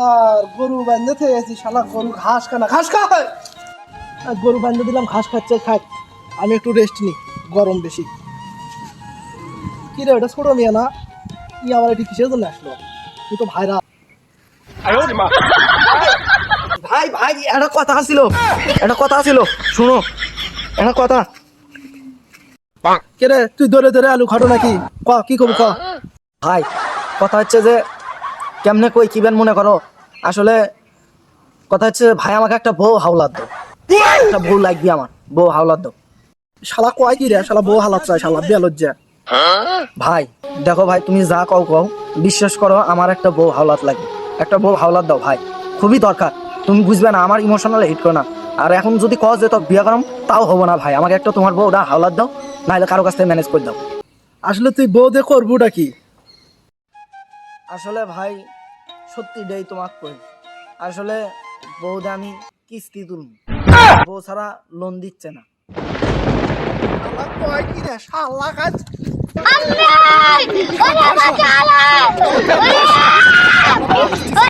আর গরু বান্ধে থেয়েছি, শালা গরু ঘাস খানা ঘাস খায়। আর গরু বান্ধে দিলাম, ঘাস খাচ্ছে, খাক। আমি একটু রেস্ট নিই, গরম বেশি। কি রে, ওটা ছোট মেয়ে না? কি আমার এটি কিসের জন্য আসলো? তুই তো ভাইরা। ভাই ভাই, একটা কথা ছিল, শুনো, একটা কথা। কে রে, তুই ধরে ধরে আলু খাটো নাকি? ক, কি করবো ক। ভাই কথা হচ্ছে যে কেমনে কই কিবেন মনে করো, আসলে কথা হচ্ছে ভাই আমাকে একটা বউ হাওলাত দাও, একটা বউ লাগবে আমার, বউ হাওলাত দাও। শালা কয় কি রে, শালা বউ হালাত চায়, শালা বেলজ্জা। ভাই দেখো ভাই, তুমি যা কও কও, বিশ্বাস করো আমার একটা বউ হাওলাত লাগে, একটা বউ হাওলাত দাও ভাই, খুবই দরকার। তুমি বুঝবে না, আমার ইমোশনাল হিট করো না। আর এখন যদি কও যে তো বিয়ে করাম, তাও হবো না ভাই, আমাকে একটা তোমার বউটা হাওলাত দাও, নাহলে কারো কাছ থেকে ম্যানেজ করে দাও। আসলে তুই বউ দিয়ে করবোটা কি? আসলে ভাই সত্যি দেই তোমাকে কই, আসলে বউদা আমি কিস্তি তুলব, বউ ছাড়া লোন দিচ্ছে না। শালা কয় কি রে, শালা কাজ।